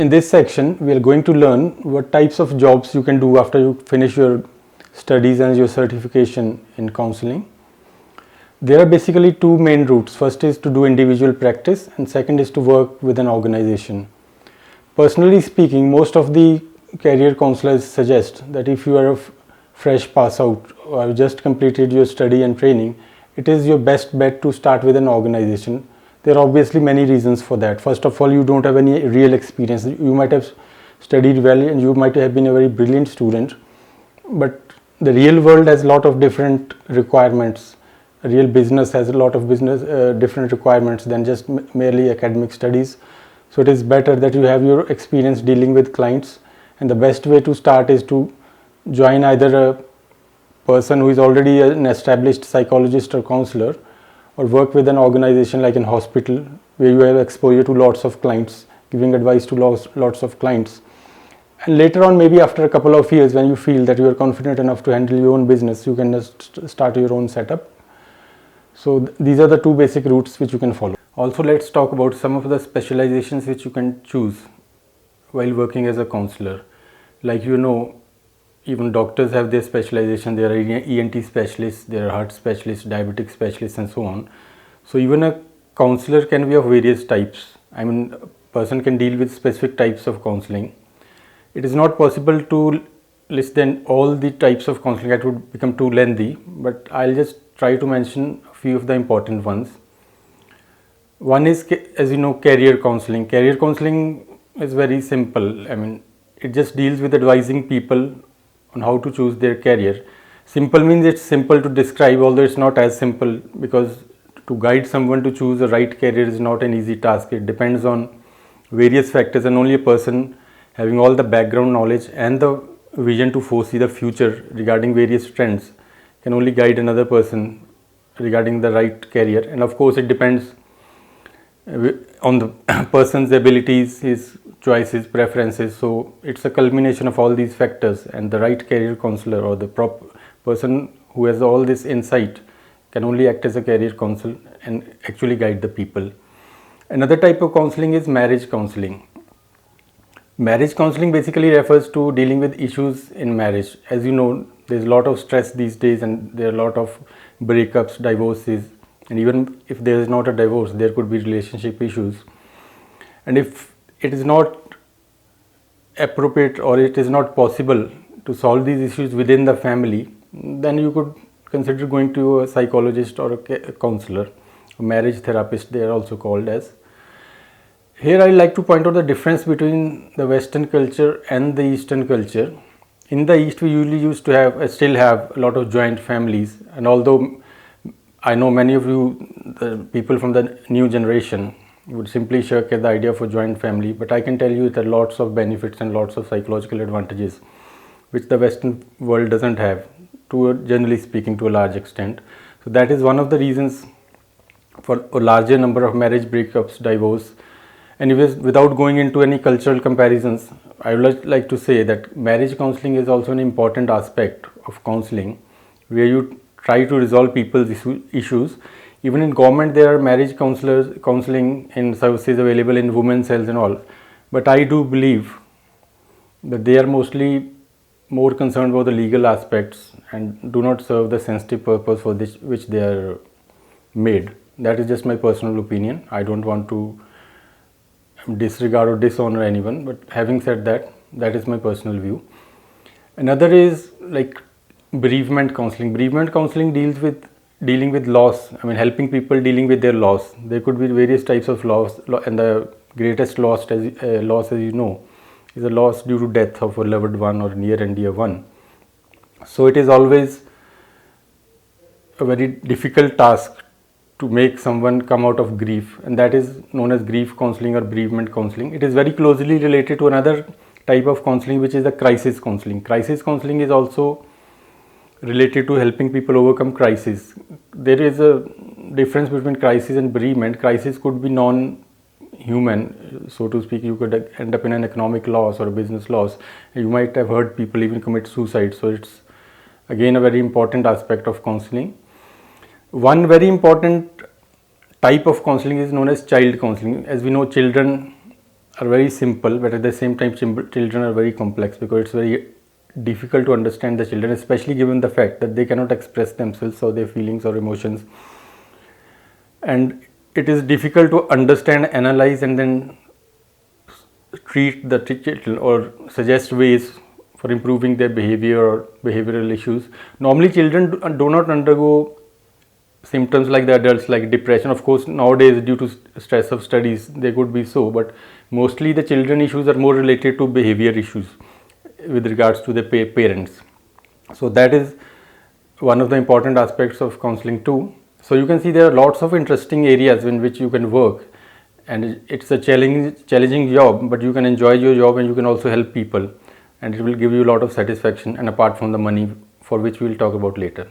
In this section, we are going to learn what types of jobs you can do after you finish your studies and your certification in counseling. There are basically two main routes. First is to do individual practice and second is to work with an organization. Personally speaking, most of the career counselors suggest that if you are a fresh pass out or just completed your study and training, it is your best bet to start with an organization. There are obviously many reasons for that. First of all, you don't have any real experience. You might have studied well and you might have been a very brilliant student, but the real world has a lot of different requirements. A real business has a lot of different requirements than just merely academic studies. So it is better that you have your experience dealing with clients, and the best way to start is to join either a person who is already an established psychologist or counselor, or work with an organization like an hospital where you have exposure to lots of clients, giving advice to lots of clients. And later on, maybe after a couple of years, when you feel that you are confident enough to handle your own business, you can just start your own setup. So these are the two basic routes which you can follow. Also, let's talk about some of the specializations which you can choose while working as a counselor. Like even doctors have their specialization. There are ENT specialists, there are heart specialists, diabetic specialists and so on. So even a counselor can be of various types. I mean, a person can deal with specific types of counseling. It is not possible to list then all the types of counseling. That would become too lengthy, but I'll just try to mention a few of the important ones. One is, as you know, career counseling. Career counseling is very simple. I mean, it just deals with advising people on how to choose their career. Simple means it's simple to describe, although it's not as simple, because to guide someone to choose the right career is not an easy task. It depends on various factors, and only a person having all the background knowledge and the vision to foresee the future regarding various trends can only guide another person regarding the right career. And of course, it depends on the person's abilities, his choices, preferences. So it's a culmination of all these factors, and the right career counselor or the person who has all this insight can only act as a career counselor and actually guide the people. Another type of counseling is marriage counseling. Marriage counseling basically refers to dealing with issues in marriage. As you know, there's a lot of stress these days, and there are a lot of breakups, divorces, and even if there is not a divorce, there could be relationship issues. And if it is not appropriate or it is not possible to solve these issues within the family, then you could consider going to a psychologist or a counselor, a marriage therapist they are also called as. Here I like to point out the difference between the Western culture and the Eastern culture. In the East, we usually used to still have a lot of joint families, and although I know many of you, the people from the new generation, would simply shirk at the idea of a joint family, but I can tell you there are lots of benefits and lots of psychological advantages which the Western world doesn't have, generally speaking, to a large extent. So that is one of the reasons for a larger number of marriage breakups, divorce. Anyways, without going into any cultural comparisons, I would like to say that marriage counseling is also an important aspect of counseling, where you try to resolve people's issues. Even in government, there are marriage counseling and services available in women's cells and all. But I do believe that they are mostly more concerned about the legal aspects and do not serve the sensitive purpose for which they are made. That is just my personal opinion. I don't want to disregard or dishonor anyone, but having said that, that is my personal view. Another is like bereavement counseling. Bereavement counseling dealing with loss. I mean, helping people dealing with their loss. There could be various types of loss, and the greatest loss, as you know, is a loss due to death of a loved one or near and dear one. So it is always a very difficult task to make someone come out of grief, and that is known as grief counseling or bereavement counseling. It is very closely related to another type of counseling, which is the crisis counseling. Crisis counseling is also related to helping people overcome crisis. There is a difference between crisis and bereavement. Crisis could be non-human, so to speak. You could end up in an economic loss or a business loss. You might have heard people even commit suicide. So it's again a very important aspect of counseling. One very important type of counseling is known as child counseling. As we know, children are very simple, but at the same time children are very complex, because it's very difficult to understand the children, especially given the fact that they cannot express themselves or their feelings or emotions, and it is difficult to understand, analyze, and then treat the children or suggest ways for improving their behavior or behavioral issues. Normally children do not undergo symptoms like the adults, like depression. Of course, nowadays due to stress of studies they could be so, but mostly the children issues are more related to behavior issues with regards to the parents. So that is one of the important aspects of counseling too. So you can see there are lots of interesting areas in which you can work, and it's a challenging job, but you can enjoy your job and you can also help people, and it will give you a lot of satisfaction, and apart from the money, for which we will talk about later.